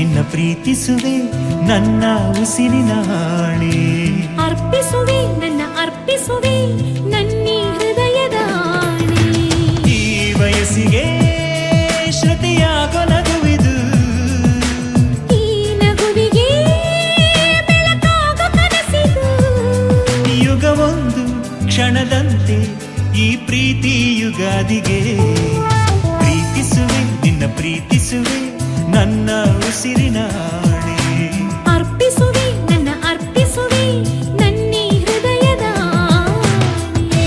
ನಿನ್ನ ಪ್ರೀತಿಸುವೆ ನನ್ನ ಉಸಿರಿನ ಹಾಣೆ. ಅರ್ಪಿಸುವೆ ನನ್ನ ಅರ್ಪಿಸುವೆ ನನ್ನಿ ಹೃದಯದ ಆಣೆ. ಈ ವಯಸ್ಸಿಗೆ ಶ್ರುತಿಯಾಗೋ ನಗುವಿದು, ಈ ನಗುವಿಗೆ ಬೆಳಕಾಗೋ ಕನಸಿದು. ಯುಗವೊಂದು ಕ್ಷಣದಂತೆ ಈ ಪ್ರೀತಿ ಯುಗಾದಿಗೆ. ಪ್ರೀತಿಸುವೆ ನಿನ್ನ ಪ್ರೀತಿಸುವೆ ನನ್ನ ಉಸಿರಿನ ಹಾಣೆ. ಅರ್ಪಿಸುವೆ ನನ್ನ ಅರ್ಪಿಸುವೆ ನನ್ನಿ ಹೃದಯದ ಆಣೆ.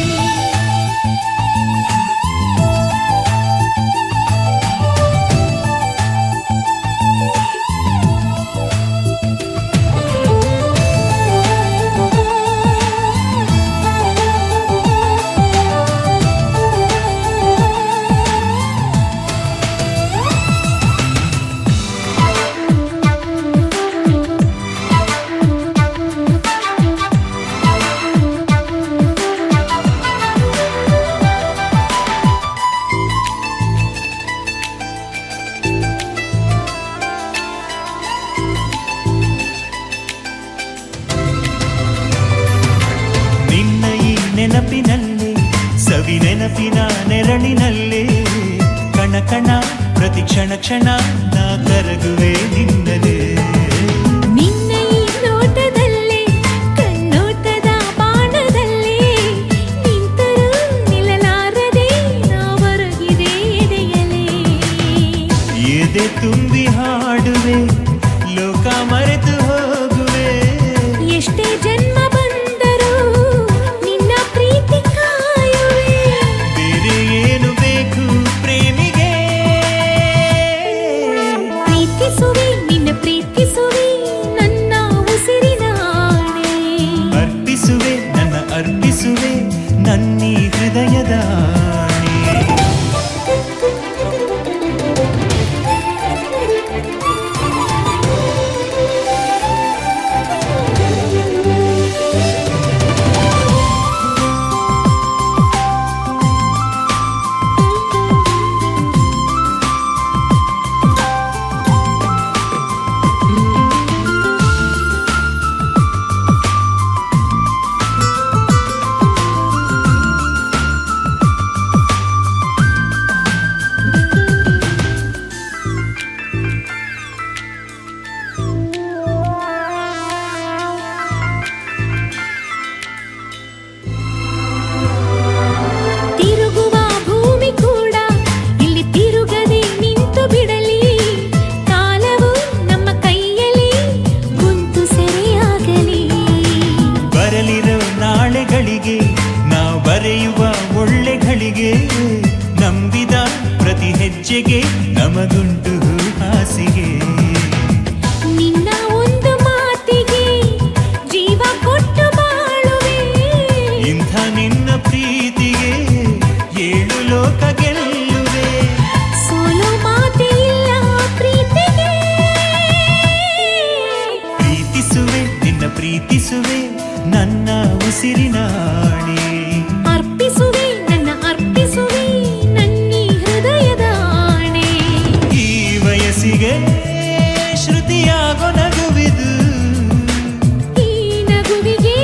ನೆನಪಿನಲ್ಲೇ ಸವಿ ನೆನಪಿನ ನೆರಳಿನಲ್ಲೇ ಕಣ ಕಣ ಪ್ರತಿ ಕ್ಷಣ ಕ್ಷಣ ನಾ ಕರಗುವೆ ನಿನ್ನಲೇ. ನಿನ್ನ ಈ ನೋಟದಲ್ಲೇ ಕಣ್ಣೋಟದ ಬಾಣದಲ್ಲೇ ನಿಂತರೂ ನಿಲ್ಲಲಾರದೆ ನಾ ಹೊರಗಿದೆ ಎದೆಯಲೇ. ಎದೆ ತುಂಬಿ ಹಾಡುವೆ ಲೋಕ ಮರೆತು ಹೋಗುವೆ. ಎಷ್ಟೇ ಜನ್ಮ ಬಂದರೂ ನಿನ್ನ ಪ್ರೀತಿ ಕಾಯುವೆ. ಬೇರೆ ಏನು ಬೇಕು ಪ್ರೇಮಿಗೆ. ಪ್ರೀತಿಸುವೆ ನಿನ್ನ ಪ್ರೀತಿಸುವೆ ನನ್ನ ಉಸಿರಿನ ಆಣೆ. ಅರ್ಪಿಸುವೆ ನನ್ನ ಅರ್ಪಿಸುವೆ ನನ್ನೀ ಹೃದಯದ ಆಣೆ. ತಿರುಗುವ ಭೂಮಿ ಕೂಡ ಇಲ್ಲಿ ತಿರುಗದೆ ನಿಂತು ಬಿಡಲಿ. ಕಾಲವು ನಮ್ಮ ಕೈಯಲ್ಲಿ ಕುಂತು ಸೆರೆಯಾಗಲಿ. ಬರಲಿರೋ ನಾಳೆಗಳಿಗೆ ನಾವು ಬರೆಯುವ ಒಳ್ಳೆಗಳಿಗೆ. ನಂಬಿದ ಪ್ರತಿ ಹೆಜ್ಜೆಗೆ ನಮಗುಂಟು ಹಾಸಿಗೆ. ನಿನ್ನ ಒಂದು ಮಾತಿಗೆ ಜೀವ ಕೊಟ್ಟು ಬಾಳುವೆ. ಇಂಥ ನಿನ್ನ ಪ್ರೀತಿಗೆ ಏಳು ಲೋಕ ಗೆಲ್ಲುವೆ. ಸೋಲು ಮಾತೇ ಇಲ್ಲ ಪ್ರೀತಿಗೆ. ಪ್ರೀತಿಸುವೆ ನಿನ್ನ ಪ್ರೀತಿಸುವೆ ನನ್ನ ಉಸಿರಿನ ಹಾಣೆ. ಅರ್ಪಿಸುವೆ ನನ್ನ ಅರ್ಪಿಸುವೆ ನನ್ನಿ ಹೃದಯದ ಆಣೆ. ಈ ವಯಸ್ಸಿಗೆ ಶ್ರುತಿಯಾಗೋ ನಗುವಿದು, ಈ ನಗುವಿಗೆ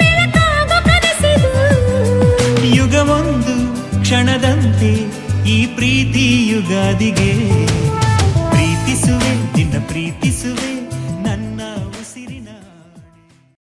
ಬೆಳಕಾಗೋ ಕನಸಿದು. ಯುಗವೊಂದು ಕ್ಷಣದಂತೆ ಈ ಪ್ರೀತಿ ಯುಗಾದಿಗೆ.